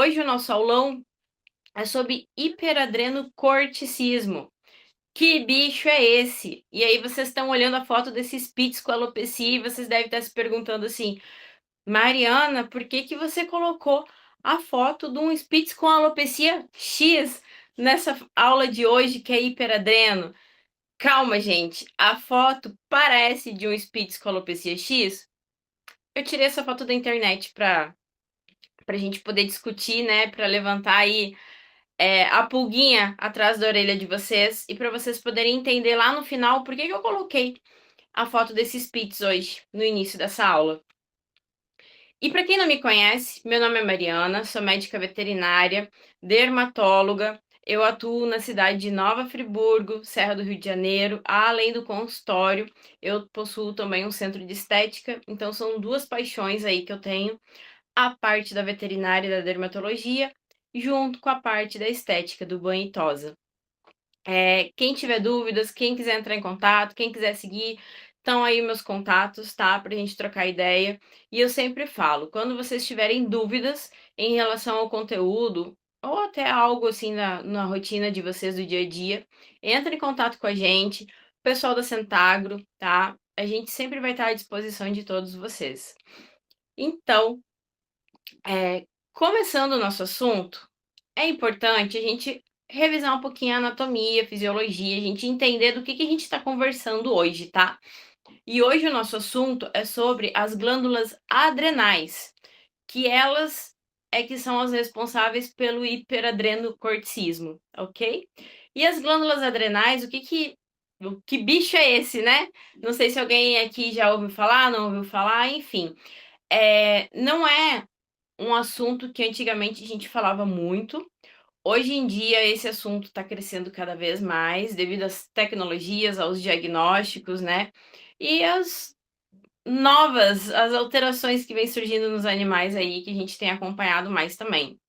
hoje o nosso aulão é sobre hiperadrenocorticismo. Que bicho é esse? E aí vocês estão olhando a foto desse Spitz com alopecia e vocês devem estar se perguntando assim, Mariana, por que que você colocou a foto de um Spitz com alopecia X nessa aula de hoje que é hiperadreno? Calma, gente, a foto parece de um Spitz com alopecia X? Eu tirei essa foto da internet para a gente poder discutir, né, para levantar aí a pulguinha atrás da orelha de vocês e para vocês poderem entender lá no final por que que eu coloquei a foto desses pits hoje, no início dessa aula. E para quem não me conhece, meu nome é Mariana, sou médica veterinária, dermatóloga, eu atuo na cidade de Nova Friburgo, Serra do Rio de Janeiro, além do consultório, eu possuo também um centro de estética, então são duas paixões aí que eu tenho, a parte da veterinária e da dermatologia, junto com a parte da estética, do banho e tosa. Quem tiver dúvidas, quem quiser entrar em contato, quem quiser seguir, estão aí meus contatos, tá? Pra gente trocar ideia. E eu sempre falo, quando vocês tiverem dúvidas em relação ao conteúdo, ou até algo assim na rotina de vocês do dia a dia, entre em contato com a gente, o pessoal da Centagro, tá? A gente sempre vai estar à disposição de todos vocês. Então, começando o nosso assunto, é importante a gente revisar um pouquinho a anatomia, a fisiologia, a gente entender do que a gente está conversando hoje, tá? E hoje o nosso assunto é sobre as glândulas adrenais, que elas é que são as responsáveis pelo hiperadrenocorticismo, ok? E as glândulas adrenais, o que bicho é esse, né? Não sei se alguém aqui já ouviu falar, não ouviu falar, enfim. Não é um assunto que antigamente a gente falava muito. Hoje em dia, esse assunto está crescendo cada vez mais devido às tecnologias, aos diagnósticos, né? E as alterações que vêm surgindo nos animais aí que a gente tem acompanhado mais também.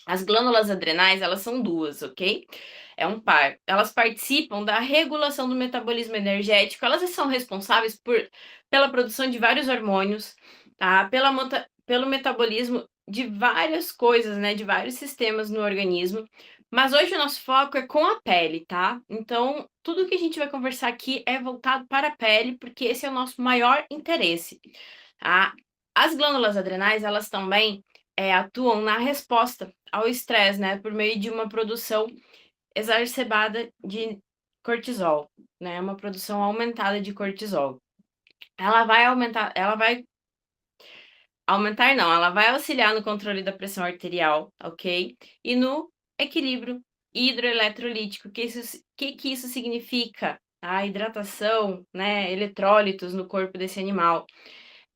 As glândulas adrenais, elas são duas, ok? É um par. Elas participam da regulação do metabolismo energético, elas são responsáveis pela produção de vários hormônios, tá? Pelo metabolismo de várias coisas, né? De vários sistemas no organismo. Mas hoje o nosso foco é com a pele, tá? Então, tudo que a gente vai conversar aqui é voltado para a pele, porque esse é o nosso maior interesse, tá? As glândulas adrenais, elas também atuam na resposta ao estresse, né, por meio de uma produção exacerbada de cortisol, né, uma produção aumentada de cortisol. Ela vai auxiliar no controle da pressão arterial, ok? E no equilíbrio hidroeletrolítico. Que isso significa? A hidratação, né, eletrólitos no corpo desse animal.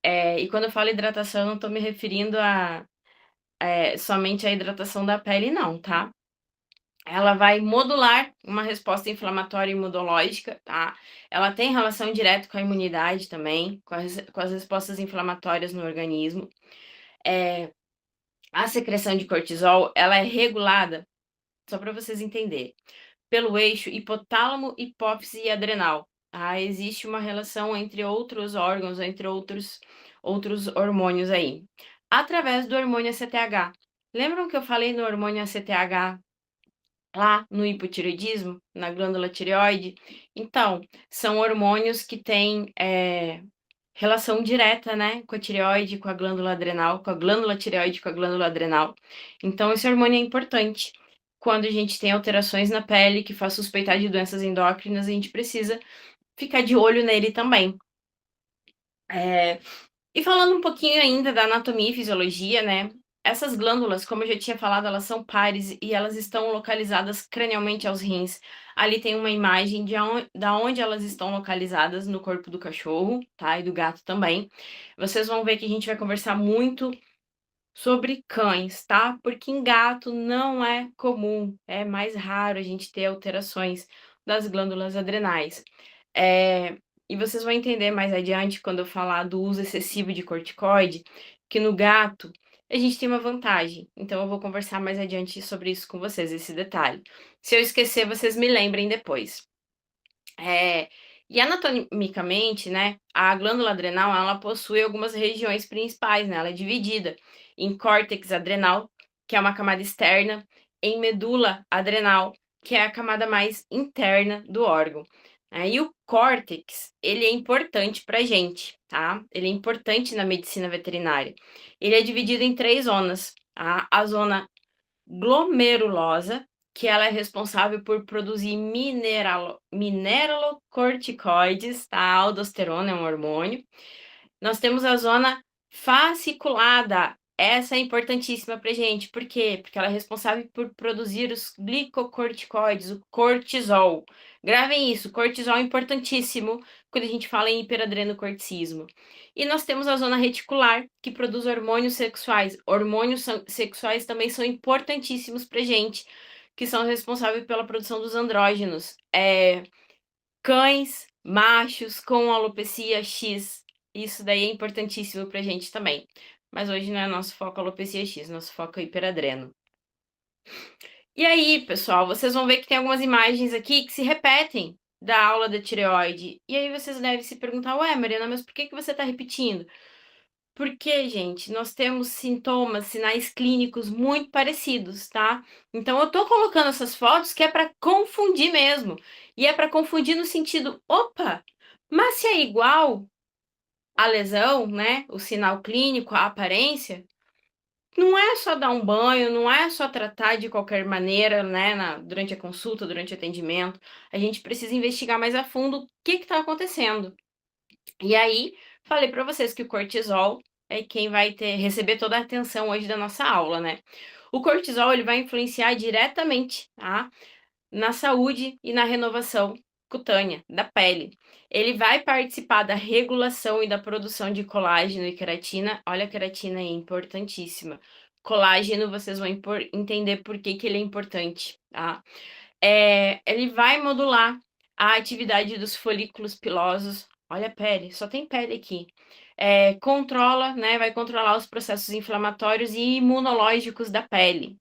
E quando eu falo hidratação, eu não estou me referindo somente à hidratação da pele, não, tá? Ela vai modular uma resposta inflamatória e imunológica, tá? Ela tem relação direta com a imunidade também, com as respostas inflamatórias no organismo. A secreção de cortisol, ela é regulada, só para vocês entenderem, pelo eixo hipotálamo, hipófise e adrenal. Existe uma relação entre outros órgãos, entre outros hormônios aí. Através do hormônio ACTH. Lembram que eu falei no hormônio ACTH lá no hipotireoidismo, na glândula tireoide? Então, são hormônios que têm relação direta, né, com a tireoide, com a glândula adrenal, com a glândula tireoide, com a glândula adrenal. Então, esse hormônio é importante. Quando a gente tem alterações na pele que faz suspeitar de doenças endócrinas, a gente precisa ficar de olho nele também. E falando um pouquinho ainda da anatomia e fisiologia, né? Essas glândulas, como eu já tinha falado, elas são pares e elas estão localizadas cranialmente aos rins. Ali tem uma imagem da onde elas estão localizadas no corpo do cachorro, tá? E do gato também. Vocês vão ver que a gente vai conversar muito sobre cães, tá? Porque em gato não é comum, é mais raro a gente ter alterações das glândulas adrenais. E vocês vão entender mais adiante quando eu falar do uso excessivo de corticoide, que no gato a gente tem uma vantagem. Então eu vou conversar mais adiante sobre isso com vocês, esse detalhe. Se eu esquecer, vocês me lembrem depois. E anatomicamente, né, a glândula adrenal, ela possui algumas regiões principais, né? Ela é dividida em córtex adrenal, que é uma camada externa, em medula adrenal, que é a camada mais interna do órgão. Aí o córtex, ele é importante pra gente, tá? Ele é importante na medicina veterinária. Ele é dividido em 3 zonas, tá? A zona glomerulosa, que ela é responsável por produzir mineralocorticoides, tá? A aldosterona é um hormônio. Nós temos a zona fasciculada. Essa é importantíssima pra gente. Por quê? Porque ela é responsável por produzir os glicocorticoides, o cortisol. Gravem isso, cortisol é importantíssimo quando a gente fala em hiperadrenocorticismo. E nós temos a zona reticular, que produz hormônios sexuais. Hormônios sexuais também são importantíssimos pra gente, que são responsáveis pela produção dos andrógenos. Cães, machos com alopecia X. Isso daí é importantíssimo pra gente também. Mas hoje não é nosso foco alopecia X, nosso foco é hiperadreno. E aí, pessoal, vocês vão ver que tem algumas imagens aqui que se repetem da aula da tireoide. E aí vocês devem se perguntar, ué, Mariana, mas por que você tá repetindo? Porque, gente, nós temos sintomas, sinais clínicos muito parecidos, tá? Então eu tô colocando essas fotos que é para confundir mesmo. E é para confundir no sentido, opa, mas se é igual a lesão, né? O sinal clínico, a aparência, não é só dar um banho, não é só tratar de qualquer maneira, né? Durante a consulta, durante o atendimento. A gente precisa investigar mais a fundo o que está acontecendo. E aí, falei para vocês que o cortisol é quem vai receber toda a atenção hoje da nossa aula, né? O cortisol ele vai influenciar diretamente, tá? Na saúde e na renovação cutânea da pele. Ele vai participar da regulação e da produção de colágeno e queratina. Olha, a queratina é importantíssima. Colágeno, vocês vão entender por que ele é importante, tá? Ele vai modular a atividade dos folículos pilosos. Olha a pele, só tem pele aqui. Controla, né? Vai controlar os processos inflamatórios e imunológicos da pele.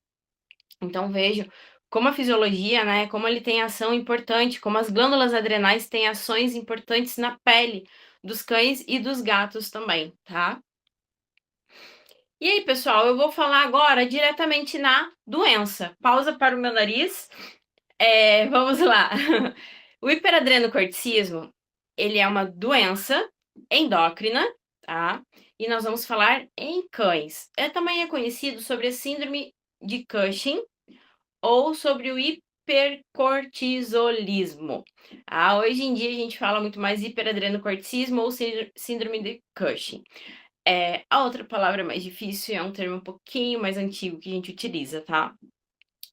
Então vejam como a fisiologia, né? Como ele tem ação importante, como as glândulas adrenais têm ações importantes na pele dos cães e dos gatos também, tá? E aí, pessoal, eu vou falar agora diretamente na doença. Pausa para o meu nariz. Vamos lá. O hiperadrenocorticismo, ele é uma doença endócrina, tá? E nós vamos falar em cães. Também é conhecido sobre a síndrome de Cushing ou sobre o hipercortisolismo. Hoje em dia a gente fala muito mais hiperadrenocorticismo ou síndrome de Cushing. A outra palavra mais difícil é um termo um pouquinho mais antigo que a gente utiliza, tá?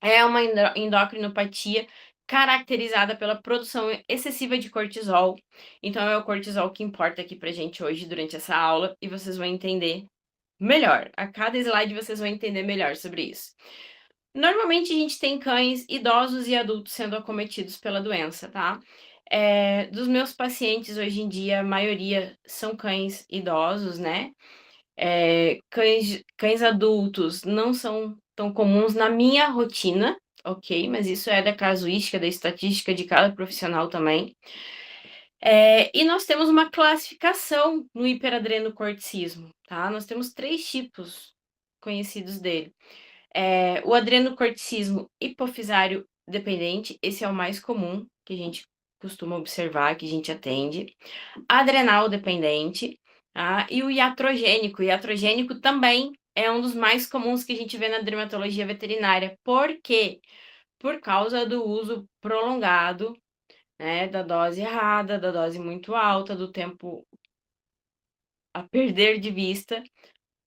É uma endocrinopatia caracterizada pela produção excessiva de cortisol. Então é o cortisol que importa aqui pra gente hoje durante essa aula e vocês vão entender melhor. A cada slide vocês vão entender melhor sobre isso. Normalmente a gente tem cães idosos e adultos sendo acometidos pela doença, tá? Dos meus pacientes hoje em dia, a maioria são cães idosos, né? Cães adultos não são tão comuns na minha rotina, ok? Mas isso é da casuística, da estatística de cada profissional também. E nós temos uma classificação no hiperadrenocorticismo, tá? Nós temos 3 tipos conhecidos dele. O adrenocorticismo hipofisário dependente, esse é o mais comum que a gente costuma observar, que a gente atende. Adrenal dependente, tá? E o iatrogênico. O iatrogênico também é um dos mais comuns que a gente vê na dermatologia veterinária. Por quê? Por causa do uso prolongado, né, da dose errada, da dose muito alta, do tempo a perder de vista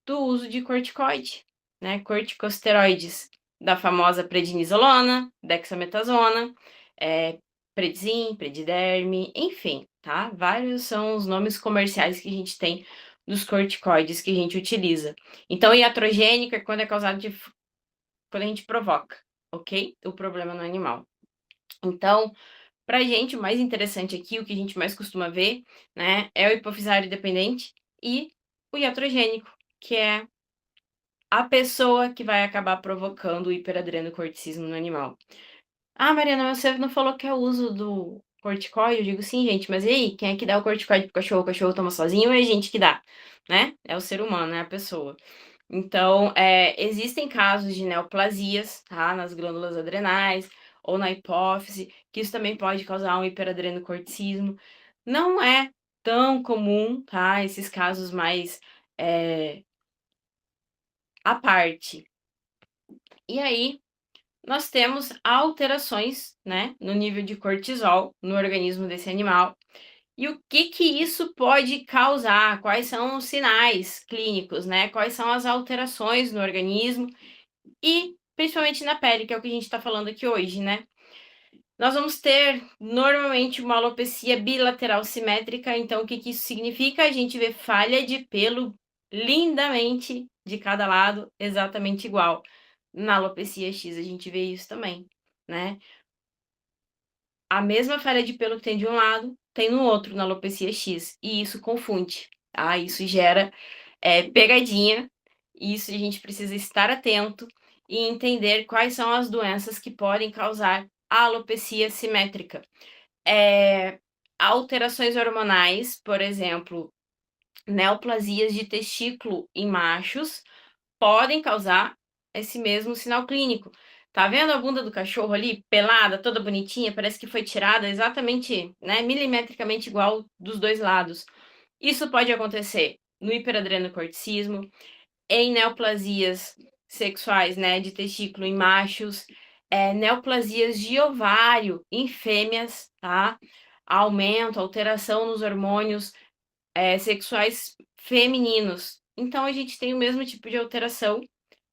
do uso de corticoide, né? Corticosteroides, da famosa prednisolona, dexametasona, Predzin, Prediderme, enfim, tá? Vários são os nomes comerciais que a gente tem dos corticoides que a gente utiliza. Então, iatrogênico é quando é causado quando a gente provoca, ok? O problema no animal. Então, pra gente, o mais interessante aqui, o que a gente mais costuma ver, né, é o hipofisário dependente e o iatrogênico, que é a pessoa que vai acabar provocando o hiperadrenocorticismo no animal. Mariana, você não falou que é o uso do corticoide? Eu digo, sim, gente, mas e aí? Quem é que dá o corticoide pro cachorro? O cachorro toma sozinho ou é a gente que dá? Né? É o ser humano, é a pessoa. Então, existem casos de neoplasias, tá? Nas glândulas adrenais ou na hipófise, que isso também pode causar um hiperadrenocorticismo. Não é tão comum, tá? Esses casos mais à parte. E aí, nós temos alterações, né, no nível de cortisol no organismo desse animal. E o que que isso pode causar? Quais são os sinais clínicos, né? Quais são as alterações no organismo e principalmente na pele, que é o que a gente está falando aqui hoje, né? Nós vamos ter normalmente uma alopecia bilateral simétrica, então o que que isso significa? A gente vê falha de pelo lindamente de cada lado, exatamente igual. Na alopecia X a gente vê isso também, né? A mesma falha de pelo que tem de um lado, tem no outro, na alopecia X, e isso confunde, tá? Isso gera pegadinha, e isso a gente precisa estar atento e entender quais são as doenças que podem causar a alopecia simétrica. Alterações hormonais, por exemplo, neoplasias de testículo em machos, podem causar esse mesmo sinal clínico. Tá vendo a bunda do cachorro ali, pelada, toda bonitinha, parece que foi tirada exatamente, né, milimetricamente igual dos dois lados. Isso pode acontecer no hiperadrenocorticismo, em neoplasias sexuais, né, de testículo em machos, neoplasias de ovário em fêmeas, tá? Aumento, alteração nos hormônios sexuais femininos. Então a gente tem o mesmo tipo de alteração.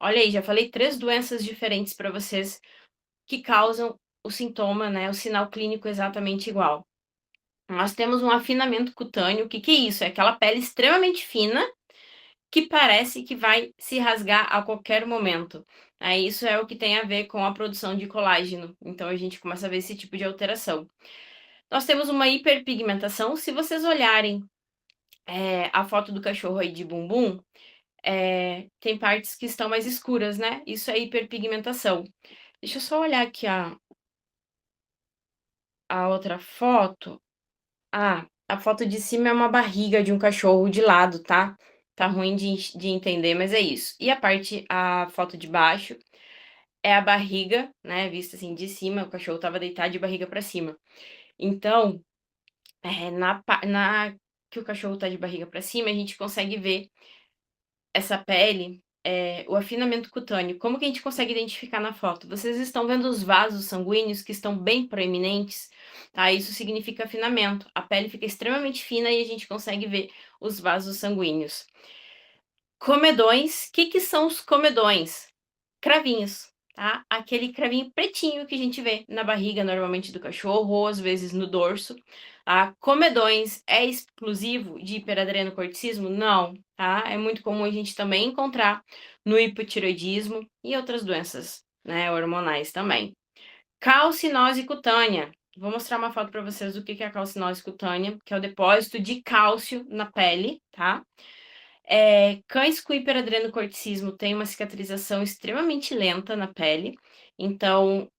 Olha aí, já falei 3 doenças diferentes para vocês que causam o sintoma, né, o sinal clínico exatamente igual. Nós temos um afinamento cutâneo. O que que é isso? É aquela pele extremamente fina que parece que vai se rasgar a qualquer momento. Isso é o que tem a ver com a produção de colágeno. Então a gente começa a ver esse tipo de alteração. Nós temos uma hiperpigmentação. Se vocês olharem a foto do cachorro aí de bumbum, tem partes que estão mais escuras, né? Isso é hiperpigmentação. Deixa eu só olhar aqui a outra foto. Ah, a foto de cima é uma barriga de um cachorro de lado, tá? Tá ruim de entender, mas é isso. E a foto de baixo é a barriga, né? Vista assim de cima, o cachorro tava deitado de barriga para cima. Então, na que o cachorro tá de barriga para cima, a gente consegue ver essa pele, o afinamento cutâneo. Como que a gente consegue identificar na foto? Vocês estão vendo os vasos sanguíneos que estão bem proeminentes, tá? Isso significa afinamento. A pele fica extremamente fina e a gente consegue ver os vasos sanguíneos. Comedões, o que que são os comedões? Cravinhos, tá? Aquele cravinho pretinho que a gente vê na barriga, normalmente do cachorro, ou às vezes no dorso. Tá? Comedões é exclusivo de hiperadrenocorticismo? Não, tá? É muito comum a gente também encontrar no hipotireoidismo e outras doenças, né, hormonais também. Calcinose cutânea. Vou mostrar uma foto para vocês do que é a calcinose cutânea, que é o depósito de cálcio na pele, tá? Cães com hiperadrenocorticismo têm uma cicatrização extremamente lenta na pele, então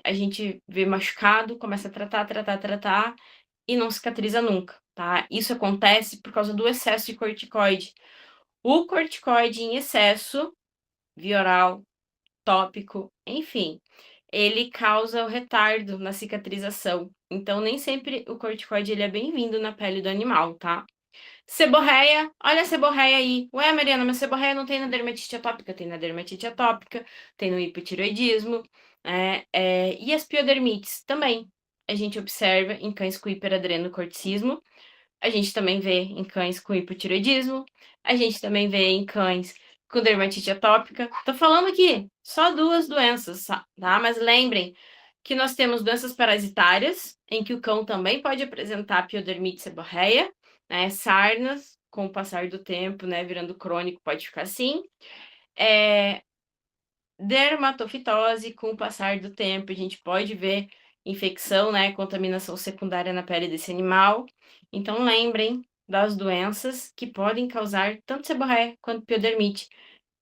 a gente vê machucado, começa a tratar e não cicatriza nunca, tá? Isso acontece por causa do excesso de corticoide. O corticoide em excesso, via oral, tópico, enfim, ele causa o retardo na cicatrização. Então, nem sempre o corticoide ele é bem-vindo na pele do animal, tá? Seborreia, olha a seborreia aí. Ué, Mariana, mas seborreia não tem na dermatite atópica? Tem na dermatite atópica, tem no hipotireoidismo, e as piodermites também. A gente observa em cães com hiperadrenocorticismo, a gente também vê em cães com hipotireoidismo, a gente também vê em cães com dermatite atópica. Tô falando aqui só 2 doenças, tá? Mas lembrem que nós temos doenças parasitárias, em que o cão também pode apresentar piodermite seborreia, né? Sarnas, com o passar do tempo, né, virando crônico, pode ficar assim. Dermatofitose, com o passar do tempo, a gente pode ver infecção, né, contaminação secundária na pele desse animal. Então, lembrem das doenças que podem causar tanto seborreia quanto piodermite,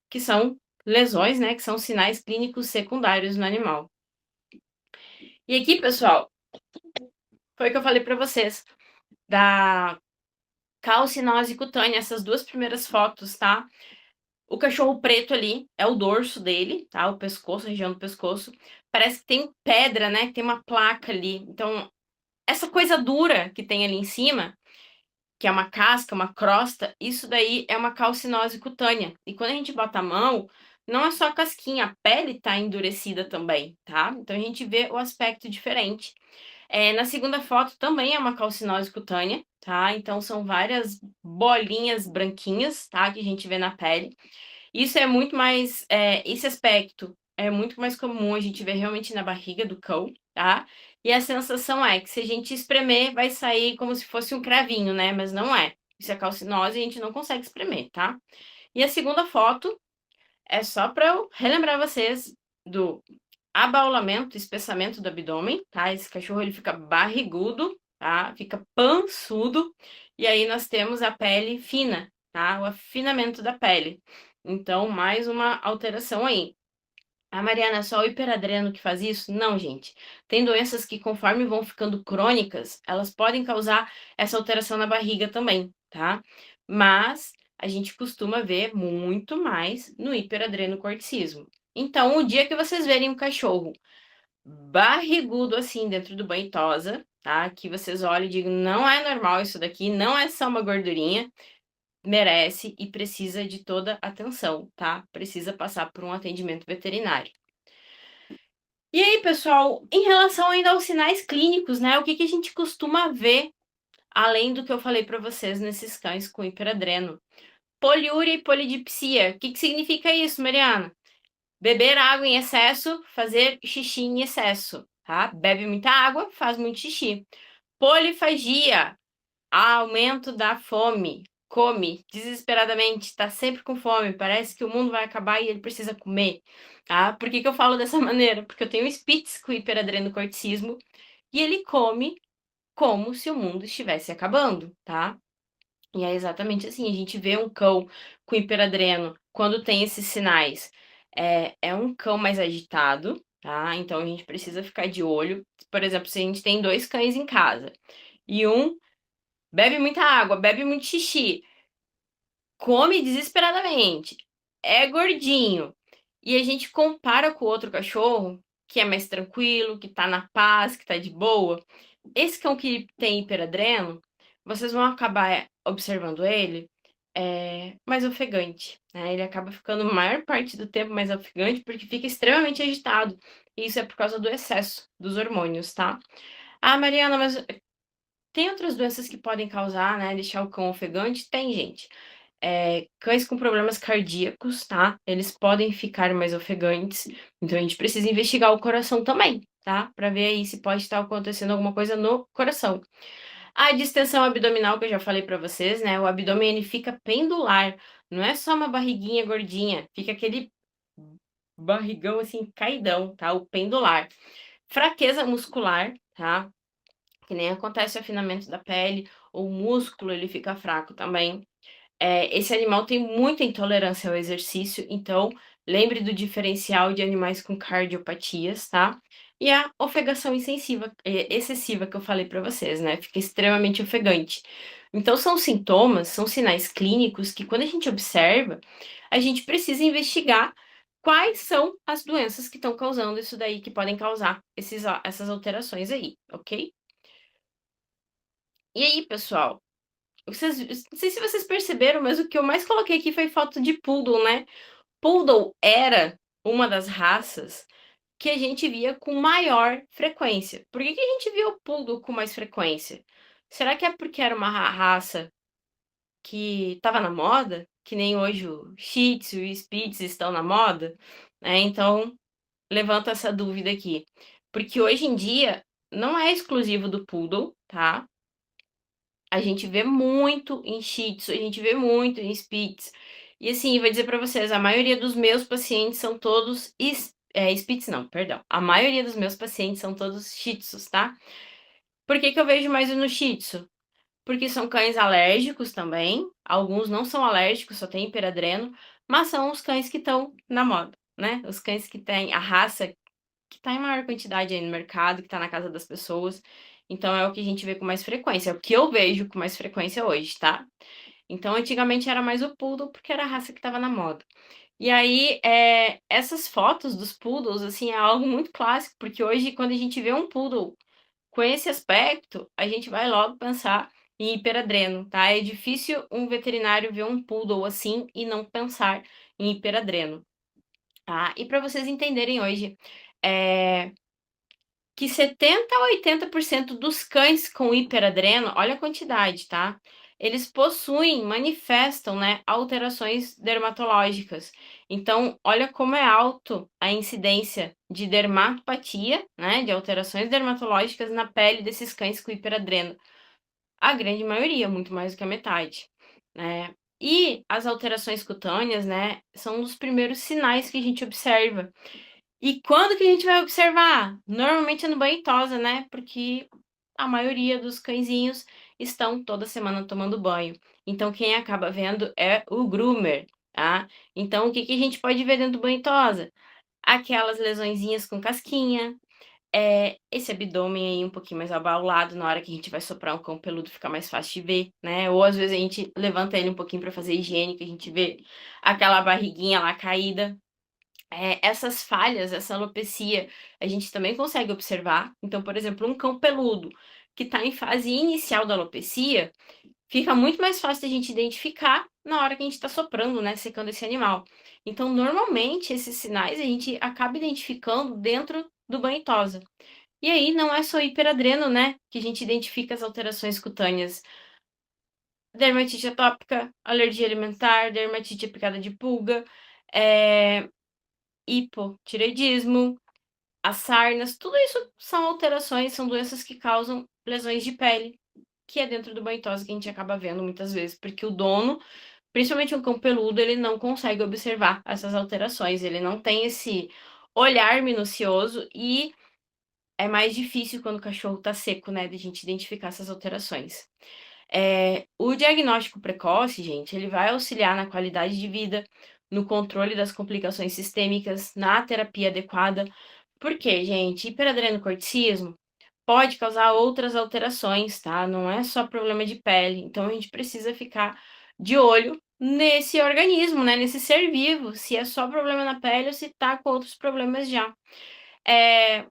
que são lesões, né, que são sinais clínicos secundários no animal. E aqui, pessoal, foi o que eu falei para vocês da calcinose cutânea, essas 2 primeiras fotos, tá? O cachorro preto ali é o dorso dele, tá? O pescoço, a região do pescoço. Parece que tem pedra, né? Tem uma placa ali. Então, essa coisa dura que tem ali em cima, que é uma casca, uma crosta, isso daí é uma calcinose cutânea. E quando a gente bota a mão, não é só a casquinha, a pele tá endurecida também, tá? Então a gente vê o aspecto diferente. Na segunda foto também é uma calcinose cutânea, tá? Então são várias bolinhas branquinhas, tá? Que a gente vê na pele. Isso é muito mais, esse aspecto é muito mais comum a gente ver realmente na barriga do cão, tá? E a sensação é que se a gente espremer, vai sair como se fosse um cravinho, né? Mas não é. Isso é calcinose e a gente não consegue espremer, tá? E a segunda foto é só para eu relembrar vocês do abaulamento, espessamento do abdômen, tá? Esse cachorro ele fica barrigudo, tá? Fica pançudo. E aí nós temos a pele fina, tá? O afinamento da pele. Então, mais uma alteração aí. A Mariana, é só o hiperadreno que faz isso? Não, gente. Tem doenças que, conforme vão ficando crônicas, elas podem causar essa alteração na barriga também, tá? Mas a gente costuma ver muito mais no hiperadrenocorticismo. Então, o dia que vocês verem um cachorro barrigudo assim dentro do banho e tosa, tá? Que vocês olham e digam, não é normal isso daqui, não é só uma gordurinha, merece e precisa de toda atenção, tá? Precisa passar por um atendimento veterinário. E aí, pessoal, em relação ainda aos sinais clínicos, né? O que a gente costuma ver, além do que eu falei para vocês nesses cães com hiperadreno? Poliúria e polidipsia. O que significa isso, Mariana? Beber água em excesso, fazer xixi em excesso, tá? Bebe muita água, faz muito xixi. Polifagia, aumento da fome. Come desesperadamente, tá sempre com fome, parece que o mundo vai acabar e ele precisa comer, tá? Por que eu falo dessa maneira? Porque eu tenho um Spitz com hiperadrenocorticismo e ele come como se o mundo estivesse acabando, tá? E é exatamente assim, a gente vê um cão com hiperadreno quando tem esses sinais. É um cão mais agitado, tá? Então a gente precisa ficar de olho. Por exemplo, se a gente tem dois cães em casa e um bebe muita água, bebe muito xixi, come desesperadamente, é gordinho, e a gente compara com o outro cachorro, que é mais tranquilo, que tá na paz, que tá de boa, esse cão que tem hiperadreno, vocês vão acabar observando ele mais ofegante, né? Ele acaba ficando a maior parte do tempo mais ofegante porque fica extremamente agitado. E isso é por causa do excesso dos hormônios, tá? Ah, Mariana, mas tem outras doenças que podem causar, né? Deixar o cão ofegante? Tem, gente. Cães com problemas cardíacos, tá? Eles podem ficar mais ofegantes. Então a gente precisa investigar o coração também, tá? Pra ver aí se pode estar acontecendo alguma coisa no coração. A distensão abdominal, que eu já falei pra vocês, né? O abdômen ele fica pendular. Não é só uma barriguinha gordinha, fica aquele barrigão assim caidão, tá? O pendular. Fraqueza muscular, tá? Que nem acontece o afinamento da pele, o músculo ele fica fraco também. Esse animal tem muita intolerância ao exercício, então lembre do diferencial de animais com cardiopatias, tá? E a ofegação excessiva que eu falei para vocês, né? Fica extremamente ofegante. Então são sintomas, são sinais clínicos que quando a gente observa, a gente precisa investigar quais são as doenças que estão causando isso daí, que podem causar essas alterações aí, ok? E aí, pessoal? Vocês, não sei se vocês perceberam, mas o que eu mais coloquei aqui foi foto de Poodle, né? Poodle era uma das raças que a gente via com maior frequência. Por que a gente via o Poodle com mais frequência? Será que é porque era uma raça que estava na moda? Que nem hoje o Shih Tzu e o Spitz estão na moda? Então, levanta essa dúvida aqui. Porque hoje em dia, não é exclusivo do Poodle, tá? A gente vê muito em Shih Tzu, a gente vê muito em Spitz. E assim, vou dizer pra vocês, a maioria dos meus pacientes são todos Spitz não, perdão. A maioria dos meus pacientes são todos Shih Tzus, tá? Por que eu vejo mais no Shih Tzu? Porque são cães alérgicos também. Alguns não são alérgicos, só tem hiperadreno, mas são os cães que estão na moda, né? Os cães que têm a raça que tá em maior quantidade aí no mercado, que tá na casa das pessoas. Então é o que a gente vê com mais frequência, é o que eu vejo com mais frequência hoje, tá? Então, antigamente era mais o poodle, porque era a raça que estava na moda. E aí, essas fotos dos poodles, assim, é algo muito clássico, porque hoje, quando a gente vê um poodle com esse aspecto, a gente vai logo pensar em hiperadreno, tá? É difícil um veterinário ver um poodle assim e não pensar em hiperadreno, tá? E para vocês entenderem hoje, é, que 70 a 80% dos cães com hiperadreno, olha a quantidade, tá? Eles possuem, manifestam, né, alterações dermatológicas. Então, olha como é alto a incidência de dermatopatia, né, de alterações dermatológicas na pele desses cães com hiperadreno. A grande maioria, muito mais do que a metade, né? E as alterações cutâneas, né, são um dos primeiros sinais que a gente observa. E quando que a gente vai observar? Normalmente é no banho e tosa, né? Porque a maioria dos cãezinhos estão toda semana tomando banho. Então, quem acaba vendo é o groomer, tá? Então, o que que a gente pode ver dentro do banho e tosa? Aquelas lesõezinhas com casquinha, esse abdômen aí um pouquinho mais abaulado na hora que a gente vai soprar um cão peludo, fica mais fácil de ver, né? Ou às vezes a gente levanta ele um pouquinho para fazer higiene, que a gente vê aquela barriguinha lá caída. Essas falhas, essa alopecia, a gente também consegue observar. Então, por exemplo, um cão peludo que está em fase inicial da alopecia, fica muito mais fácil a gente identificar na hora que a gente está soprando, né, secando esse animal. Então, normalmente, esses sinais a gente acaba identificando dentro do banho e tosa. E aí, não é só hiperadreno, né, que a gente identifica as alterações cutâneas. Dermatite atópica, alergia alimentar, dermatite picada de pulga, é, hipotireoidismo, as sarnas, tudo isso são alterações, são doenças que causam lesões de pele, que é dentro do banho e tosa que a gente acaba vendo muitas vezes, porque o dono, principalmente um cão peludo, ele não consegue observar essas alterações, ele não tem esse olhar minucioso e é mais difícil quando o cachorro tá seco, né, de a gente identificar essas alterações. O diagnóstico precoce, gente, ele vai auxiliar na qualidade de vida, no controle das complicações sistêmicas, na terapia adequada. Por quê, gente? Hiperadrenocorticismo pode causar outras alterações, tá? Não é só problema de pele. Então a gente precisa ficar de olho nesse organismo, né? Nesse ser vivo, se é só problema na pele ou se tá com outros problemas já. É,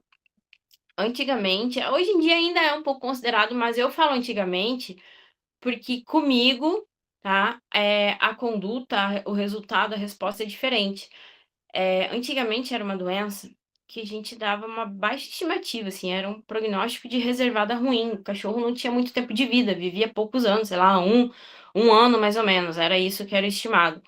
Antigamente, hoje em dia ainda é um pouco considerado, mas eu falo antigamente porque comigo, tá? A conduta, o resultado, a resposta é diferente. Antigamente era uma doença que a gente dava uma baixa estimativa, assim, era um prognóstico de reservada ruim. O cachorro não tinha muito tempo de vida, vivia poucos anos, sei lá, um ano mais ou menos, era isso que era estimado.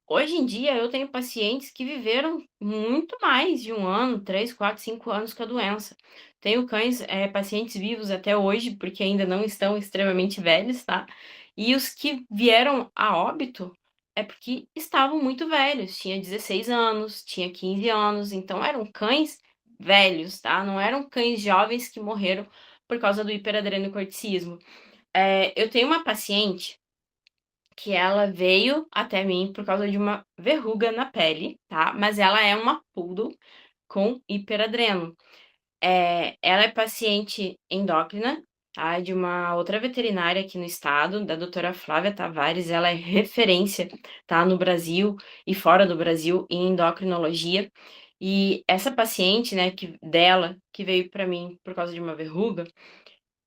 Hoje em dia, eu tenho pacientes que viveram muito mais de um ano, 3, 4, 5 anos com a doença. Tenho cães, pacientes vivos até hoje, porque ainda não estão extremamente velhos, tá? E os que vieram a óbito é porque estavam muito velhos, tinha 16 anos, tinha 15 anos, então eram cães velhos, tá? Não eram cães jovens que morreram por causa do hiperadrenocorticismo. Eu tenho uma paciente que ela veio até mim por causa de uma verruga na pele, tá? Mas ela é uma poodle com hiperadreno. Ela é paciente endócrina, tá? De uma outra veterinária aqui no estado, da doutora Flávia Tavares. Ela é referência, tá? No Brasil e fora do Brasil em endocrinologia. E essa paciente, né, que veio para mim por causa de uma verruga,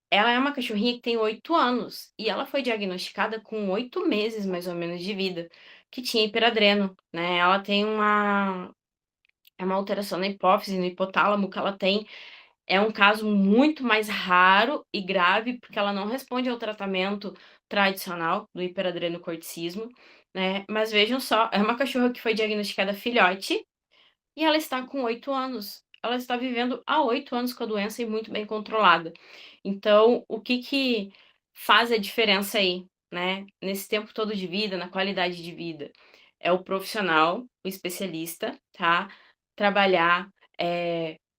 ela é uma cachorrinha que tem 8 anos e ela foi diagnosticada com 8 meses, mais ou menos, de vida, que tinha hiperadreno, né? Ela tem uma alteração na hipófise, no hipotálamo que ela tem. É um caso muito mais raro e grave, porque ela não responde ao tratamento tradicional do hiperadrenocorticismo, né? Mas vejam só, é uma cachorra que foi diagnosticada filhote, e ela está com 8 anos. Ela está vivendo há 8 anos com a doença e muito bem controlada. Então, o que que faz a diferença aí, né? Nesse tempo todo de vida, na qualidade de vida? É o profissional, o especialista, tá? Trabalhar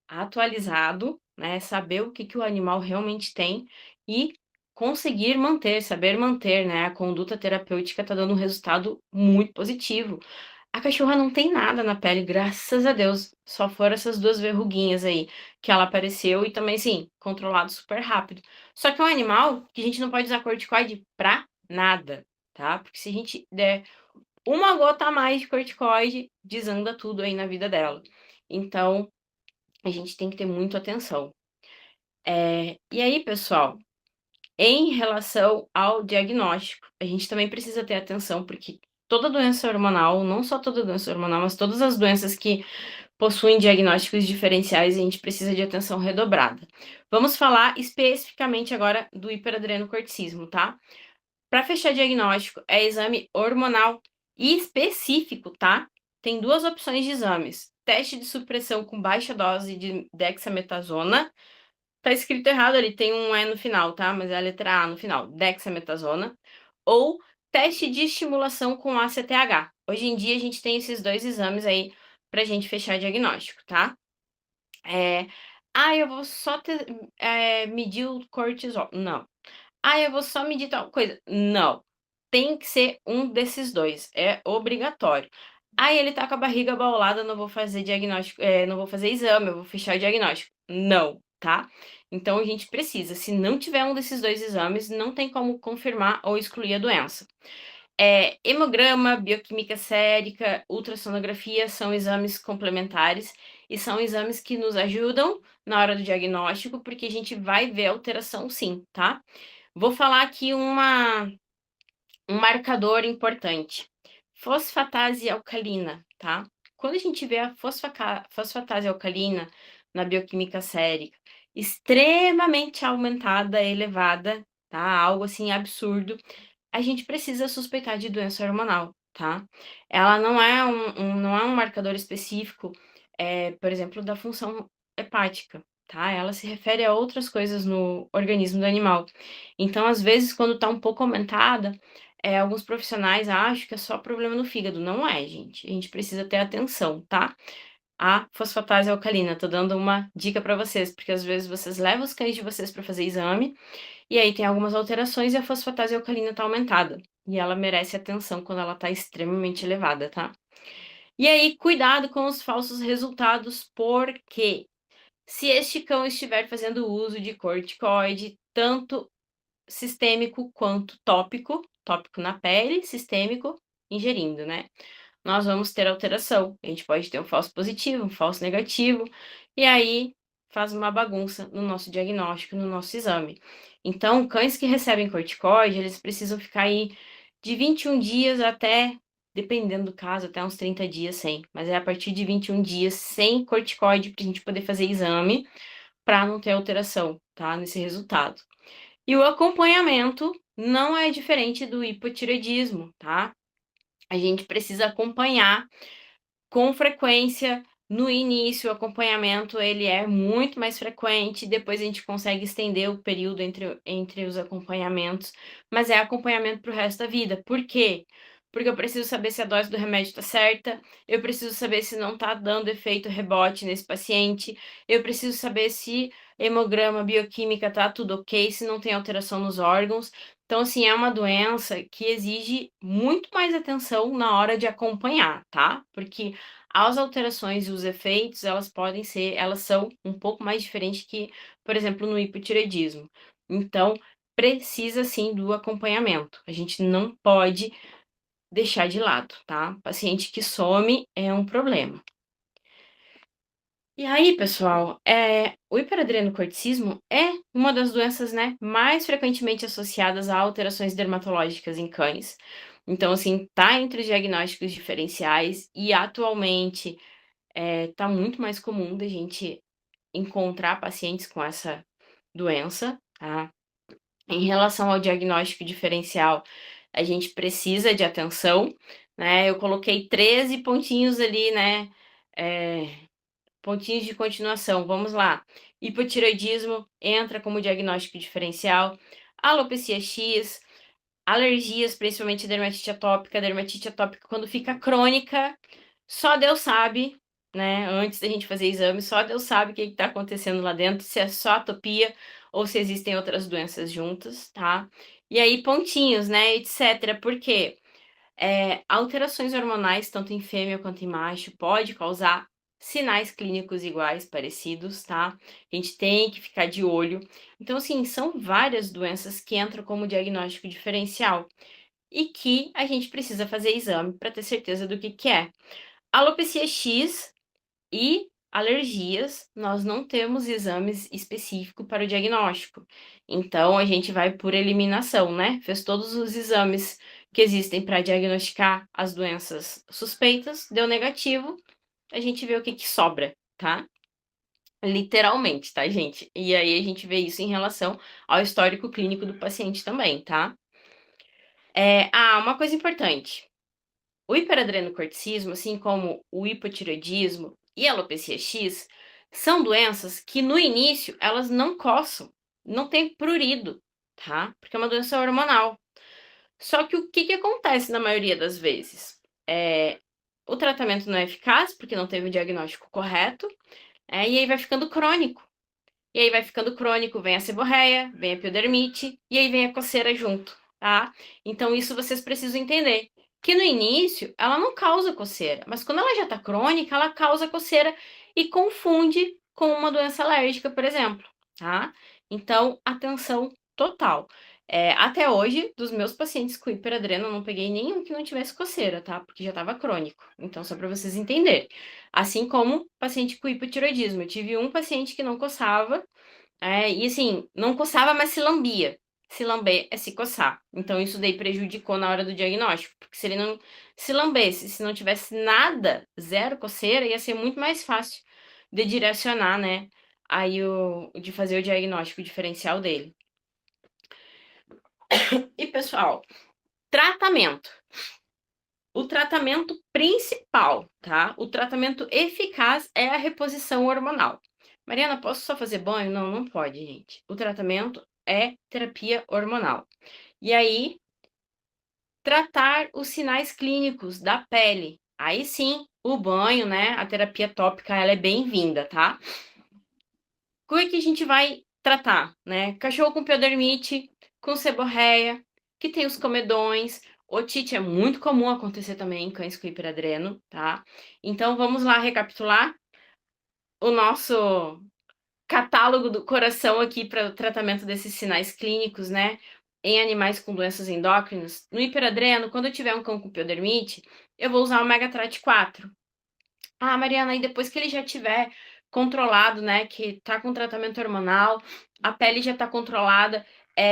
atualizado, né? Saber o que que o animal realmente tem e conseguir manter, saber manter, né? A conduta terapêutica está dando um resultado muito positivo. A cachorra não tem nada na pele, graças a Deus. Só foram essas duas verruguinhas aí que ela apareceu e também, sim, controlado super rápido. Só que é um animal que a gente não pode usar corticoide pra nada. tá? Porque se a gente der uma gota a mais de corticoide, desanda tudo aí na vida dela. Então, a gente tem que ter muito atenção. E aí, pessoal, em relação ao diagnóstico, a gente também precisa ter atenção, porque toda doença hormonal, não só toda doença hormonal, mas todas as doenças que possuem diagnósticos diferenciais, a gente precisa de atenção redobrada. Vamos falar especificamente agora do hiperadrenocorticismo, tá? Para fechar diagnóstico, é exame hormonal específico, tá? Tem duas opções de exames: teste de supressão com baixa dose de dexametasona. Tá escrito errado ali, tem um E no final, tá? Mas é a letra A no final, dexametasona. Ou teste de estimulação com ACTH. Hoje em dia a gente tem esses dois exames aí pra gente fechar diagnóstico, tá? Eu vou só medir o cortisol. Não. Eu vou só medir tal coisa. Não. Tem que ser um desses dois. É obrigatório. Ele tá com a barriga baulada, não vou fazer diagnóstico, não vou fazer exame, eu vou fechar o diagnóstico. Não, tá? Então a gente precisa. Se não tiver um desses dois exames, não tem como confirmar ou excluir a doença. Hemograma, bioquímica sérica, ultrassonografia são exames complementares e são exames que nos ajudam na hora do diagnóstico, porque a gente vai ver alteração sim, tá? Vou falar aqui um marcador importante. Fosfatase alcalina, tá? Quando a gente vê a fosfatase alcalina na bioquímica sérica extremamente aumentada, elevada, tá? Algo assim absurdo, a gente precisa suspeitar de doença hormonal, tá? Ela não é não é um marcador específico, por exemplo, da função hepática, tá? Ela se refere a outras coisas no organismo do animal. Então, às vezes, quando tá um pouco aumentada, alguns profissionais acham que é só problema no fígado. Não é, gente. A gente precisa ter atenção, tá? A fosfatase alcalina, tô dando uma dica para vocês, porque às vezes vocês levam os cães de vocês para fazer exame e aí tem algumas alterações e a fosfatase alcalina tá aumentada. E ela merece atenção quando ela tá extremamente elevada, tá? E aí, cuidado com os falsos resultados, porque se este cão estiver fazendo uso de corticoide, tanto sistêmico quanto tópico, tópico na pele, sistêmico ingerindo, né? Nós vamos ter alteração. A gente pode ter um falso positivo, um falso negativo, e aí faz uma bagunça no nosso diagnóstico, no nosso exame. Então, cães que recebem corticoide, eles precisam ficar aí de 21 dias até, dependendo do caso, até uns 30 dias sem. Mas é a partir de 21 dias sem corticoide para a gente poder fazer exame, para não ter alteração, tá? Nesse resultado. E o acompanhamento não é diferente do hipotireoidismo, tá? A gente precisa acompanhar com frequência. No início, o acompanhamento ele é muito mais frequente, depois a gente consegue estender o período entre os acompanhamentos, mas é acompanhamento para o resto da vida. Por quê? Porque eu preciso saber se a dose do remédio está certa, eu preciso saber se não está dando efeito rebote nesse paciente, eu preciso saber se hemograma, bioquímica tá tudo ok, se não tem alteração nos órgãos. Então, assim, é uma doença que exige muito mais atenção na hora de acompanhar, tá? Porque as alterações e os efeitos, elas são um pouco mais diferentes que, por exemplo, no hipotireoidismo. Então, precisa sim do acompanhamento. A gente não pode deixar de lado, tá? Paciente que some é um problema. E aí, pessoal, o hiperadrenocorticismo é uma das doenças, né, mais frequentemente associadas a alterações dermatológicas em cães. Então, assim, tá entre os diagnósticos diferenciais e atualmente tá muito mais comum da gente encontrar pacientes com essa doença, tá? Em relação ao diagnóstico diferencial, a gente precisa de atenção, né? Eu coloquei 13 pontinhos ali, né? Pontinhos de continuação, vamos lá. Hipotireoidismo entra como diagnóstico diferencial, alopecia X, alergias, principalmente dermatite atópica quando fica crônica, só Deus sabe, né? Antes da gente fazer exame, só Deus sabe o que está acontecendo lá dentro, se é só atopia ou se existem outras doenças juntas, tá? E aí, pontinhos, né? Etc. Por quê? Alterações hormonais, tanto em fêmea quanto em macho, pode causar sinais clínicos iguais, parecidos, tá? A gente tem que ficar de olho. Então, assim, são várias doenças que entram como diagnóstico diferencial. e que a gente precisa fazer exame para ter certeza do que é. Alopecia X e alergias, nós não temos exames específicos para o diagnóstico. Então, a gente vai por eliminação, né? Fez todos os exames que existem para diagnosticar as doenças suspeitas, deu negativo, a gente vê o que sobra, tá? Literalmente, tá, gente? E aí a gente vê isso em relação ao histórico clínico do paciente também, tá? Uma coisa importante. O hiperadrenocorticismo, assim como o hipotireoidismo e a alopecia X, são doenças que no início elas não coçam, não tem prurido, tá? Porque é uma doença hormonal. Só que o que acontece na maioria das vezes? O tratamento não é eficaz porque não teve o diagnóstico correto, e aí vai ficando crônico. E aí vai ficando crônico, vem a seborreia, vem a piodermite, e aí vem a coceira junto, tá? Então isso vocês precisam entender. Que no início ela não causa coceira, mas quando ela já tá crônica, ela causa coceira e confunde com uma doença alérgica, por exemplo, tá? Então, atenção total. Até hoje, dos meus pacientes com hiperadreno, eu não peguei nenhum que não tivesse coceira, tá? Porque já tava crônico. Então, só para vocês entenderem. Assim como paciente com hipotiroidismo. Eu tive um paciente que não coçava, e assim, não coçava, mas se lambia. Se lamber é se coçar. Então, isso daí prejudicou na hora do diagnóstico. Porque se ele não se lambesse, se não tivesse nada, zero coceira, ia ser muito mais fácil de direcionar, né? Aí de fazer o diagnóstico diferencial dele. E, pessoal, tratamento. O tratamento principal, tá? O tratamento eficaz é a reposição hormonal. Mariana, posso só fazer banho? Não, não pode, gente. O tratamento é terapia hormonal. E aí, tratar os sinais clínicos da pele. Aí sim, o banho, né? A terapia tópica, ela é bem-vinda, tá? Como é que a gente vai tratar, né? Cachorro com piodermite, com seborreia, que tem os comedões. Otite é muito comum acontecer também em cães com hiperadreno, tá? Então vamos lá recapitular o nosso catálogo do coração aqui para o tratamento desses sinais clínicos, né? Em animais com doenças endócrinas. No hiperadreno, quando eu tiver um cão com piodermite, eu vou usar o Omega-3 4. Ah, Mariana, e depois que ele já tiver controlado, né, que tá com tratamento hormonal, a pele já tá controlada,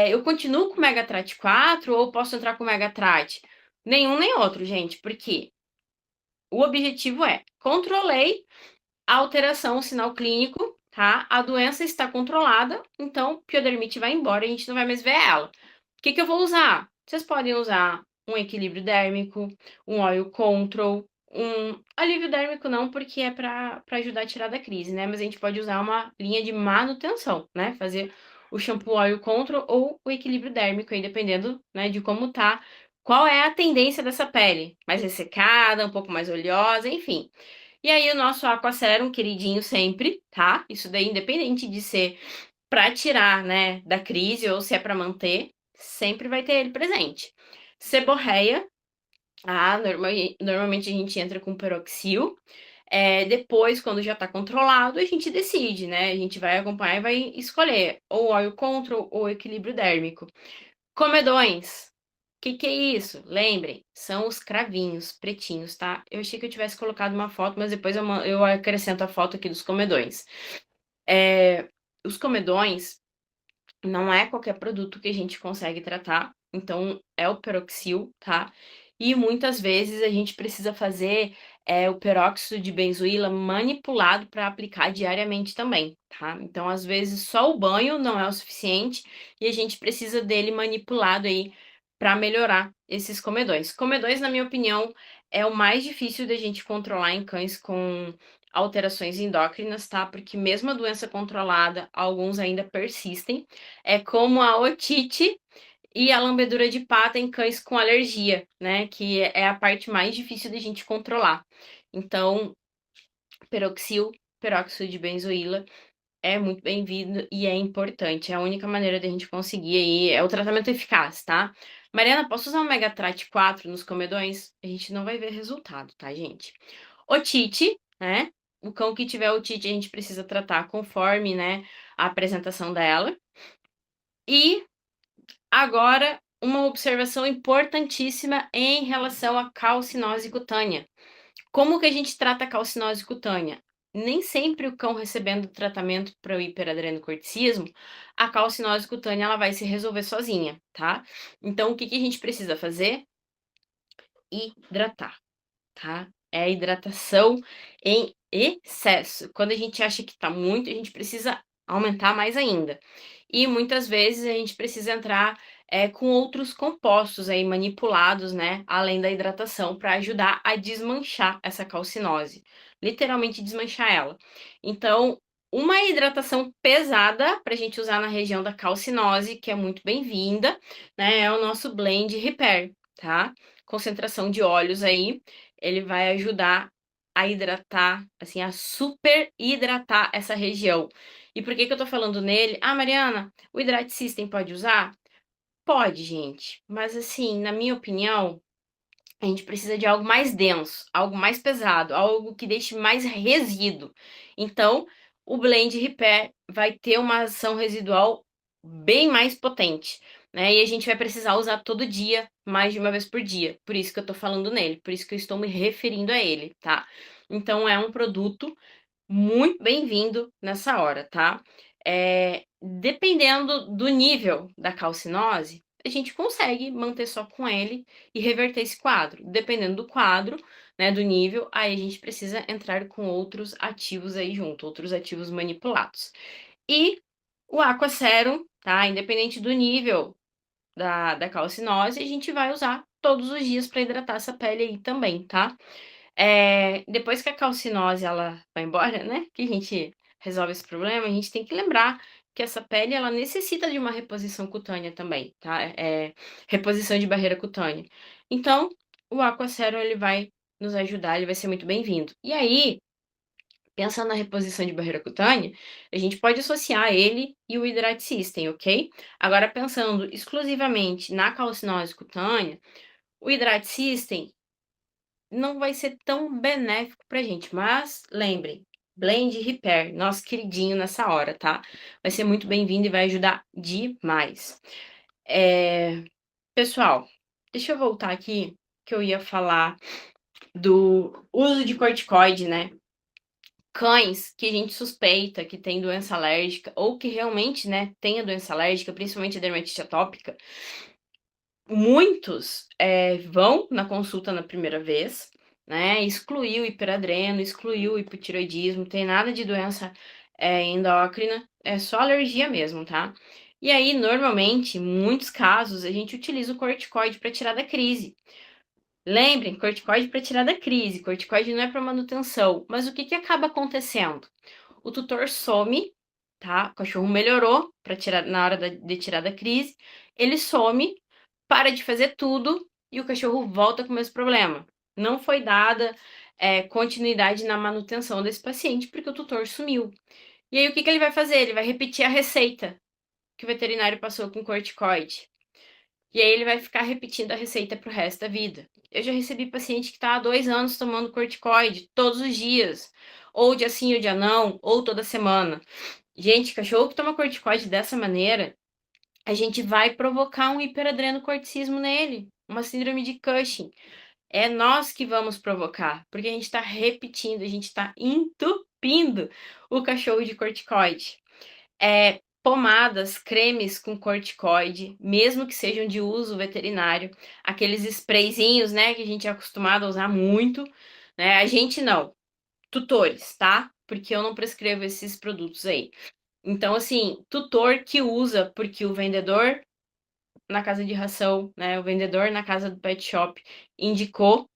eu continuo com o Megatrat 4 ou posso entrar com o Megatrat? Nenhum nem outro, gente, porque o objetivo é controlei a alteração, o sinal clínico, tá? A doença está controlada, então piodermite vai embora, a gente não vai mais ver ela. O que eu vou usar? Vocês podem usar um equilíbrio dérmico, um oil control, um alívio dérmico não, porque é para ajudar a tirar da crise, né? Mas a gente pode usar uma linha de manutenção, né? Fazer o shampoo oil control ou o equilíbrio dérmico, aí dependendo, né, de como tá, qual é a tendência dessa pele, mais ressecada, um pouco mais oleosa, enfim. E aí o nosso Aquacerum, queridinho sempre, tá? Isso daí independente de ser para tirar, né, da crise ou se é para manter, sempre vai ter ele presente. Seborreia, normalmente a gente entra com peroxil. Depois, quando já tá controlado, a gente decide, né? A gente vai acompanhar e vai escolher ou oil control ou equilíbrio dérmico. Comedões. Que é isso? Lembrem, são os cravinhos pretinhos, tá? Eu achei que eu tivesse colocado uma foto, mas depois eu acrescento a foto aqui dos comedões. Os comedões não é qualquer produto que a gente consegue tratar, então é o peroxil, tá? E muitas vezes a gente precisa fazer o peróxido de benzoíla manipulado para aplicar diariamente também, tá? Então, às vezes, só o banho não é o suficiente e a gente precisa dele manipulado aí para melhorar esses comedões. Comedões, na minha opinião, é o mais difícil da gente controlar em cães com alterações endócrinas, tá? Porque mesmo a doença controlada, alguns ainda persistem. É como a otite e a lambedura de pata em cães com alergia, né? Que é a parte mais difícil da gente controlar. Então, peróxido de benzoíla é muito bem-vindo e é importante. É a única maneira da gente conseguir aí, é o tratamento eficaz, tá? Mariana, posso usar o Megatrat 4 nos comedões? A gente não vai ver resultado, tá, gente? Otite, né? O cão que tiver otite, a gente precisa tratar conforme, né, a apresentação dela. E agora uma observação importantíssima em relação à calcinose cutânea. Como que a gente trata a calcinose cutânea? Nem sempre o cão recebendo tratamento para o hiperadrenocorticismo, a calcinose cutânea ela vai se resolver sozinha, tá? Então, o que que a gente precisa fazer? Hidratar, tá? É a hidratação em excesso. Quando a gente acha que tá muito, a gente precisa aumentar mais ainda. E muitas vezes a gente precisa entrar com outros compostos aí manipulados, né? Além da hidratação, para ajudar a desmanchar essa calcinose. Literalmente desmanchar ela. Então, uma hidratação pesada para a gente usar na região da calcinose, que é muito bem-vinda, né? É o nosso Blend Repair, tá? Concentração de óleos aí, ele vai ajudar a hidratar, assim, a super hidratar essa região. E por que que eu tô falando nele? Ah, Mariana, o Hydrate System pode usar? Pode, gente. Mas assim, na minha opinião, a gente precisa de algo mais denso, algo mais pesado, algo que deixe mais resíduo. Então, o Blend Repair vai ter uma ação residual bem mais potente, né? E a gente vai precisar usar todo dia, mais de uma vez por dia. Por isso que eu tô falando nele, por isso que eu estou me referindo a ele, tá? Então, é um produto muito bem-vindo nessa hora, tá? Dependendo do nível da calcinose, a gente consegue manter só com ele e reverter esse quadro. Dependendo do quadro, né, do nível, aí a gente precisa entrar com outros ativos aí junto, outros ativos manipulados. E o Aqua Serum, tá? Independente do nível da calcinose, a gente vai usar todos os dias para hidratar essa pele aí também, tá? Depois que a calcinose ela vai embora, né, que a gente resolve esse problema, a gente tem que lembrar que essa pele ela necessita de uma reposição cutânea também, tá? Reposição de barreira cutânea. Então, o Aquaserum ele vai nos ajudar, ele vai ser muito bem-vindo. E aí, pensando na reposição de barreira cutânea, a gente pode associar ele e o Hydrate System, ok? Agora, pensando exclusivamente na calcinose cutânea, o Hydrate System não vai ser tão benéfico pra gente. Mas lembrem, Blend Repair, nosso queridinho nessa hora, tá? Vai ser muito bem-vindo e vai ajudar demais. Pessoal, deixa eu voltar aqui que eu ia falar do uso de corticoide, né? Cães que a gente suspeita que tem doença alérgica ou que realmente, né, tem a doença alérgica, principalmente a dermatite atópica, muitos vão na consulta na primeira vez, né? Excluiu o hiperadreno, excluiu o hipotiroidismo, tem nada de doença endócrina, é só alergia mesmo, tá? E aí, normalmente, em muitos casos, a gente utiliza o corticoide para tirar da crise. Lembrem, corticoide para tirar da crise, corticoide não é para manutenção. Mas o que que acaba acontecendo? O tutor some, tá? O cachorro melhorou para tirar na hora de tirar da crise, ele some, para de fazer tudo e o cachorro volta com o mesmo problema. Não foi dada continuidade na manutenção desse paciente porque o tutor sumiu. E aí o que que ele vai fazer? Ele vai repetir a receita que o veterinário passou com corticoide. E aí ele vai ficar repetindo a receita pro resto da vida. Eu já recebi paciente que está há 2 anos tomando corticoide todos os dias, ou dia sim ou dia não, ou toda semana. Gente, cachorro que toma corticoide dessa maneira, a gente vai provocar um hiperadrenocorticismo nele, uma síndrome de Cushing. É nós que vamos provocar, porque a gente está repetindo, a gente está entupindo o cachorro de corticoide. Pomadas, cremes com corticoide, mesmo que sejam de uso veterinário, aqueles sprayzinhos, né, que a gente é acostumado a usar muito, né? A gente não, tutores, tá? Porque eu não prescrevo esses produtos aí. Então, assim, tutor que usa, porque o vendedor na casa de ração, né, o vendedor na casa do pet shop indicou,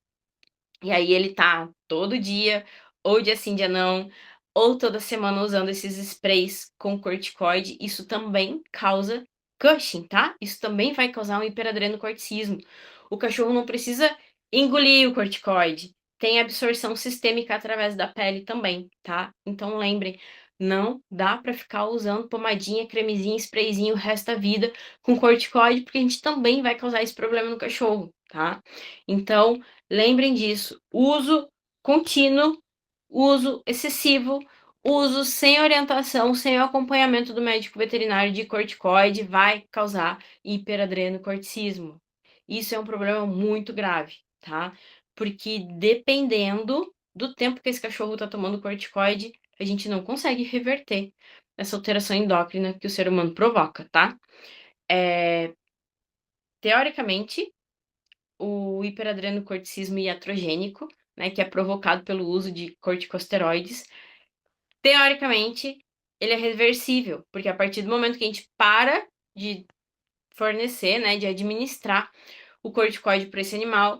e aí ele tá todo dia, ou dia sim, dia não, ou toda semana usando esses sprays com corticoide, isso também causa Cushing, tá? Isso também vai causar um hiperadrenocorticismo. O cachorro não precisa engolir o corticoide. Tem absorção sistêmica através da pele também, tá? Então lembrem, não dá para ficar usando pomadinha, cremezinho, sprayzinho o resto da vida com corticoide, porque a gente também vai causar esse problema no cachorro, tá? Então, lembrem disso. Uso contínuo, uso excessivo, uso sem orientação, sem o acompanhamento do médico veterinário de corticoide vai causar hiperadrenocorticismo. Isso é um problema muito grave, tá? Porque dependendo do tempo que esse cachorro está tomando corticoide, a gente não consegue reverter essa alteração endócrina que o ser humano provoca, tá? Teoricamente, o hiperadrenocorticismo iatrogênico, né, que é provocado pelo uso de corticosteroides, teoricamente, ele é reversível, porque a partir do momento que a gente para de fornecer, né, de administrar o corticoide para esse animal,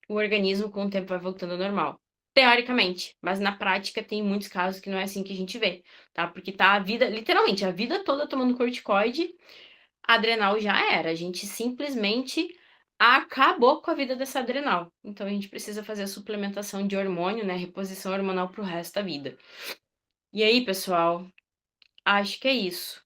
o organismo com o tempo vai voltando ao normal. Teoricamente, mas na prática tem muitos casos que não é assim que a gente vê, tá? Porque tá a vida, literalmente, a vida toda tomando corticoide, adrenal já era. A gente simplesmente acabou com a vida dessa adrenal. Então a gente precisa fazer a suplementação de hormônio, né, reposição hormonal pro resto da vida. E aí, pessoal, acho que é isso.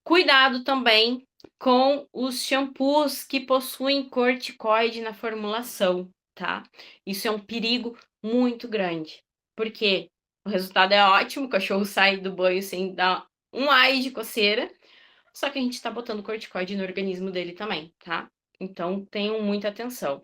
Cuidado também com os shampoos que possuem corticoide na formulação, tá? Isso é um perigo muito grande, porque o resultado é ótimo, o cachorro sai do banho sem dar um ai de coceira, só que a gente tá botando corticoide no organismo dele também, tá? Então tenham muita atenção.